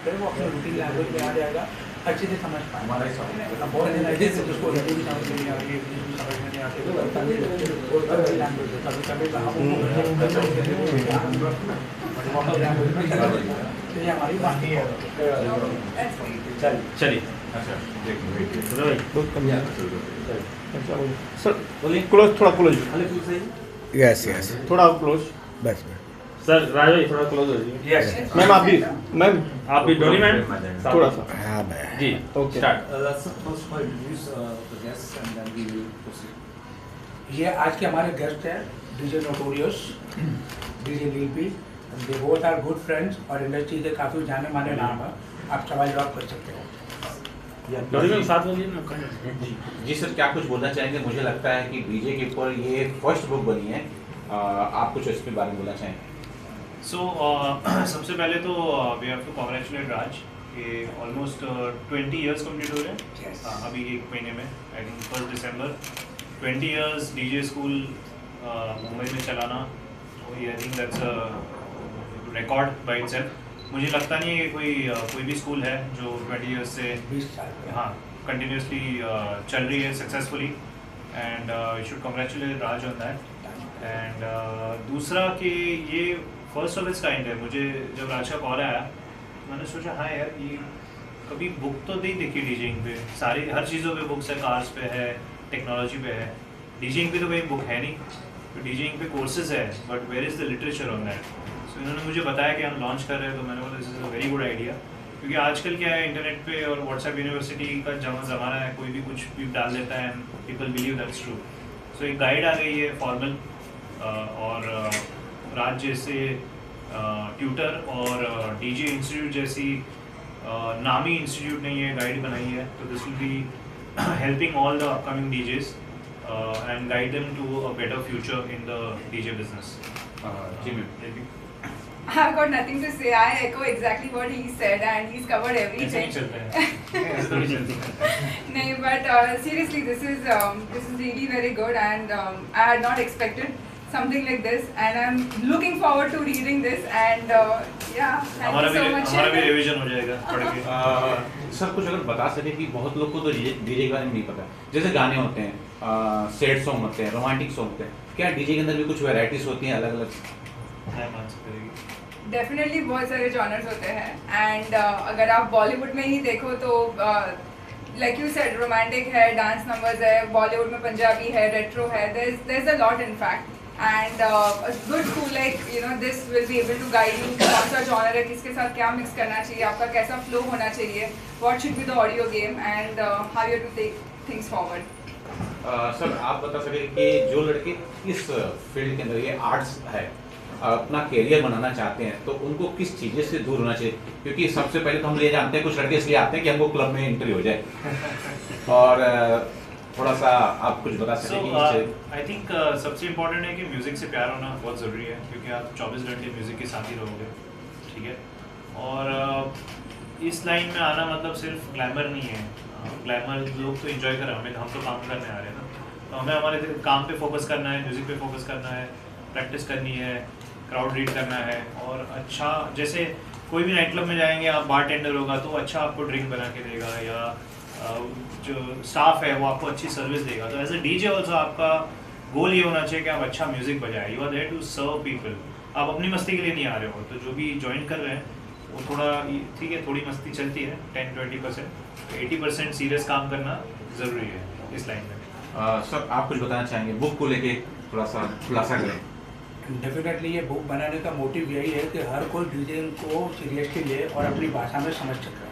सकते हैं, वो अपने रूटीन लैंग्वेज में आ जाएगा, अच्छे से समझ पाए। बहुत ऐसे जिसको हिंदी भी समझ में नहीं आ रही है, इंग्लिश भी समझ में नहीं आती, तो लैंग्वेज कभी कभी तो ये हमारी बात है। चलिए सर क्लोज, थोड़ा क्लोज, यस यस थोड़ा क्लोज, बस सर राजा जी थोड़ा क्लोज हो जाइए। यस मैम आप भी, मैम आप भी डोली मैम थोड़ा सा, हाँ भाई जी okay. Start. First of all, introduce the guests and then we will proceed. ये आज के हमारे गेस्ट हैं DJ notorious, DJ Lipi. They both are good friends और इंडस्ट्री के काफ़ी जाने माने नाम है। आप सवाल जवाब कर सकते हो। डोली मैम साथ बोलिए ना। जी सर, क्या कुछ बोलना चाहेंगे? मुझे लगता है कि डीजे के ऊपर ये फर्स्ट बुक बनी है, आप कुछ इसके बारे में बोलना चाहेंगे? सो सबसे पहले तो वी हैव टू कॉन्ग्रेचुलेट राज कि ऑलमोस्ट 20 इयर्स कंप्लीट हो रहे हैं। Yes. अभी एक महीने में I think 1 December 20 years DJ school Mumbai में चलाना, I think that's a record by itself. मुझे लगता नहीं है कि कोई भी स्कूल है जो 20 इयर्स से 20 साल हाँ कंटिन्यूसली चल रही है successfully, and you should congratulate Raj on that. And दूसरा कि ये फर्स्ट ऑफ इट्स काइंड है। मुझे जब राज का कॉल आया मैंने सोचा हाँ यार ये कभी बुक तो नहीं देखी डीजेइंग पे, सारी हर चीज़ों पे बुक्स है, कार्स पे है, टेक्नोलॉजी पे है, डीजेइंग पे तो कोई बुक है नहीं। तो डीजेइंग पे कोर्सेज है but where is the literature on that. So इन्होंने मुझे बताया कि हम लॉन्च कर रहे हैं, तो मैंने बोला this is a very good idea, क्योंकि आजकल क्या है इंटरनेट पे और व्हाट्सएप यूनिवर्सिटी का ज़माना है, कोई भी कुछ भी डाल देता है and people believe that's true. So एक गाइड आ गई है फॉर्मल, और राज जैसे ट्यूटर और डीजे इंस्टीट्यूट जैसी नामी इंस्टीट्यूट ने ये गाइड बनाई है, तो this will be helping all the upcoming DJs and guide them to a better future in the DJ business. जी ma'am. I've got nothing to say. I echo exactly what he said, and he's covered ऐसे everything. नहीं चलते हैं, ऐसे तो नहीं चलते हैं। No, but seriously, this is really very good, and I had not expected something like this, and I'm looking forward to reading this. And yeah, thank हमारा you so much. भी रिवीजन हो जाएगा पढ़ के। सर कुछ अगर बता सके कि बहुत लोग को तो डीजे के बारे में नहीं पता, जैसे गाने होते हैं, सैड सॉन्ग होते हैं, रोमांटिक सॉन्ग होते हैं, क्या डीजे के अंदर भी कुछ वैराइटीज होती हैं अलग अलग? डेफिनेटली बहुत सारे जॉनर्स होते हैं, एंड अगर आप बॉलीवुड में ही देखो तो लाइक यू सेड रोमांटिक है, डांस नंबर्स है, बॉलीवुड में पंजाबी है, रेट्रो है, there is a lot in fact, and a good school like you know this will be able to guide you कौन सा जॉनर है, किसके साथ क्या मिक्स करना चाहिए, आपका कैसा फ्लो होना चाहिए, what should be the audio game, and how you to take things forward. Sir आप बता सके कि जो लड़के इस फील्ड के अंदर ये आर्ट्स है अपना कैरियर बनाना चाहते हैं, तो उनको किस चीज़ें से दूर होना चाहिए? क्योंकि सबसे पहले तो हम ये जानते हैं कुछ लड़के इसलिए आते हैं कि हमको क्लब में एंट्री हो जाए, और थोड़ा सा आप कुछ बता सो सकें? आई थिंक सबसे इम्पोर्टेंट है कि म्यूज़िक से प्यार होना बहुत ज़रूरी है, क्योंकि आप 24 घंटे म्यूज़िक के साथ ही रहोगे, ठीक है। और इस लाइन में आना मतलब सिर्फ ग्लैमर नहीं है, ग्लैमर लोग तो इन्जॉय कर रहे हैं, हम तो काम करने आ रहे हैं ना, तो हमें हमारे काम पे फोकस करना है, म्यूज़िक पे फोकस करना है, प्रैक्टिस करनी है, क्राउड रीड करना है, और अच्छा जैसे कोई भी नाइट क्लब में जाएंगे आप, बार टेंडर होगा तो अच्छा आपको ड्रिंक बना के देगा, या जो स्टाफ है वो आपको अच्छी सर्विस देगा। तो एज अ डीजे ऑल्सो आपका गोल ये होना चाहिए कि आप अच्छा म्यूज़िक बजाए, you are there to serve people, आप अपनी मस्ती के लिए नहीं आ रहे हो। तो जो भी ज्वाइन कर रहे हैं वो थोड़ा ठीक है, थोड़ी मस्ती चलती है 10-20%, तो 80% सीरियस काम करना ज़रूरी है इस लाइन में। सर आप कुछ बताना चाहेंगे बुक को लेके, थोड़ा सा खुलासा करें? डेफिनेटली ये बुक बनाने का मोटिव यही है कि हर कोई डीजेइंग को सीरियसली ले और अपनी भाषा में समझ सके,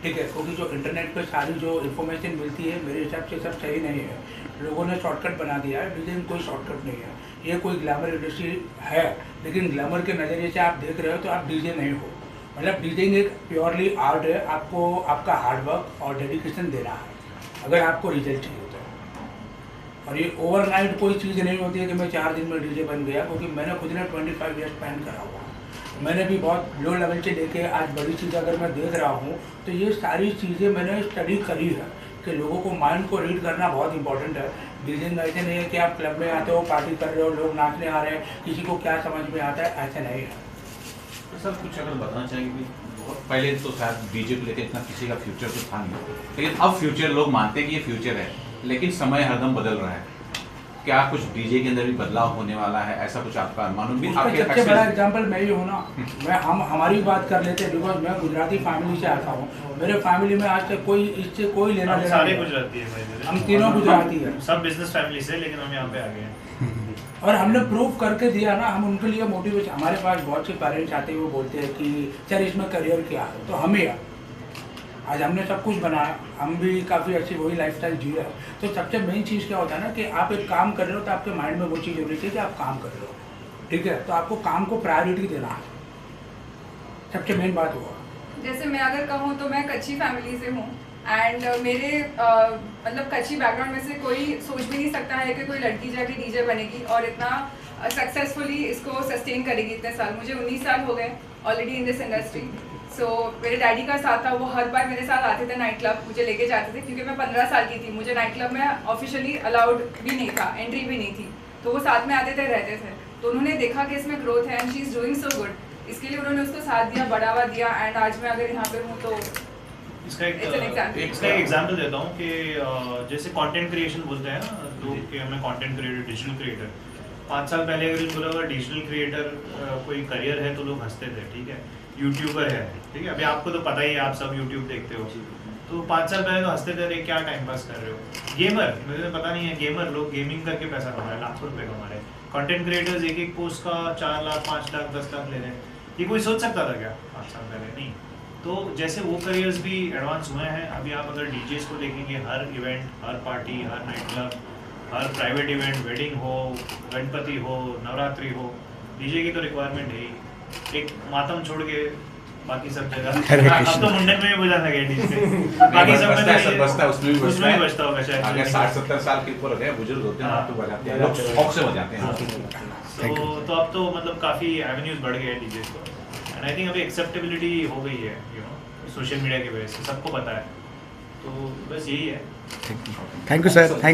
ठीक है, क्योंकि जो इंटरनेट पे सारी जो इन्फॉर्मेशन मिलती है मेरे हिसाब से सब सही नहीं है। लोगों ने शॉर्टकट बना दिया है, डीजेइंग कोई शॉर्टकट नहीं है। ये कोई ग्लैमर इंडस्ट्री है, लेकिन ग्लैमर के नज़रिए से आप देख रहे हो तो आप डीजे नहीं हो। मतलब डीजेइंग एक प्योरली आर्ट है, आपको आपका हार्डवर्क और डेडिकेशन देना है अगर आपको रिजल्ट चाहिए तो। और ये ओवरनाइट कोई चीज़ नहीं होती है कि मैं 4 दिन में डीजे बन गया, क्योंकि मैंने खुद ने 25 ईयर्स स्पेंड करा हुआ। मैंने भी बहुत लो लेवल से लेके आज बड़ी चीज़ अगर मैं देख रहा हूँ तो ये सारी चीज़ें मैंने स्टडी करी है कि लोगों को माइंड को रीड करना बहुत इंपॉर्टेंट है। डीजेइंग ऐसे नहीं है कि आप क्लब में आते हो, पार्टी कर रहे हो, लोग नाचने आ रहे हैं, किसी को क्या समझ में आता है, ऐसा नहीं है। तो सर कुछ अगर बताना चाहेंगे कि पहले तो शायद डीजे को लेकर इतना किसी का फ्यूचर तो था नहीं, लेकिन अब फ्यूचर लोग मानते हैं कि ये फ्यूचर है, लेकिन समय हरदम बदल रहा है। क्या कुछ डीजे के अंदर भी बदलाव होने वाला है, ऐसा कुछ आपका अनुमान भी? उसका सबसे बड़ा एग्जांपल मैं ही हूँ ना। हम हमारी बात कर लेते हैं, बिकॉज मैं गुजराती फैमिली से आता हूँ। मेरे फैमिली में आज तक कोई इससे कोई लेना हम देना सारे नहीं है। गुजराती है भाई, हम तीनों गुजराती हैं। सब बिजनेस फैमिली से, लेकिन हम यहाँ पे आ गए हैं। और हमने प्रूव करके दिया ना, हम उनके लिए मोटिवेशन। हमारे पास बहुत से पेरेंट्स आते हैं, वो बोलते हैं कि सर इसमें करियर क्या है, तो हम ही आज हमने सब कुछ बनाया, हम भी काफ़ी अच्छी वही लाइफस्टाइल जी रहे हैं। तो सबसे मेन चीज़ क्या होता है ना कि आप एक काम कर रहे हो तो आपके माइंड में वो चीज़ होनी चाहिए कि आप काम कर रहे हो, ठीक है। तो आपको काम को प्रायोरिटी देना है, सबसे मेन बात हुआ। जैसे मैं अगर कहूँ तो मैं कच्ची फैमिली से हूँ एंड मेरे मतलब कच्ची बैकग्राउंड में से कोई सोच भी नहीं सकता है कि कोई लड़की जाके डीजे बनेगी और इतना सक्सेसफुली इसको सस्टेन करेगी इतने साल। मुझे 19 साल हो गए ऑलरेडी इन दिस इंडस्ट्री। सो मेरे डैडी का साथ था, वो हर बार मेरे साथ आते थे नाइट क्लब, मुझे लेके जाते थे क्योंकि मैं 15 साल की थी। मुझे नाइट क्लब में ऑफिशियली अलाउड भी नहीं था, एंट्री भी नहीं थी, तो वो साथ में आते थे, रहते थे। तो उन्होंने देखा कि इसमें ग्रोथ है and she is doing so good, इसके लिए उन्होंने उसको साथ दिया, बढ़ावा दिया एंड आज मैं अगर यहाँ पे हूँ तो इसका एक एग्जांपल देता हूँ कि जैसे कंटेंट क्रिएशन बोलते हैं ना लोग कि हमें कंटेंट क्रिएटर, डिजिटल क्रिएटर। 5 साल पहले अगर बोला हुआ डिजिटल क्रिएटर कोई करियर है तो लोग हंसते थे, ठीक है। यूट्यूबर है, ठीक है, अभी आपको तो पता ही है, आप सब यूट्यूब देखते हो, तो 5 साल पहले तो हंसते थे, अरे क्या टाइम पास कर रहे हो। गेमर, मुझे पता नहीं है, गेमर लोग गेमिंग करके पैसा कमा रहे हैं, लाखों रुपए कमा रहे हैं। कंटेंट क्रिएटर्स एक पोस्ट का 4 लाख, 5 लाख, 10 लाख ले रहे हैं। ये कोई सोच सकता था क्या 5 साल पहले? नहीं। तो जैसे वो करियर्स भी एडवांस हुए हैं। अभी आप अगर डीजेस को देखेंगे, हर इवेंट, हर पार्टी, हर नाइट क्लब, हर प्राइवेट इवेंट, वेडिंग हो, गणपति हो, नवरात्रि हो, डीजे की तो रिक्वायरमेंट है ही। एक मातम छोड़ के बाकी सब जगह अब तो मुंडन में भी बजा लगे डीजे, बाकी सब में बजता है, उसमें भी बजता होगा शायद। अगर 60-70 साल के ऊपर हो गए बुजुर्ग होते हैं तो बजाते हैं, लोग शौक से बजाते हैं। तो अब तो मतलब काफ़ी एवेन्यूज बढ़ गए हैं डीजे को, एंड आई थिंक अभी एक्सेप्टेबिलिटी हो गई है, यू नो, सोशल मीडिया की वजह से सबको पता है। तो बस यही है। Thank you sir, thank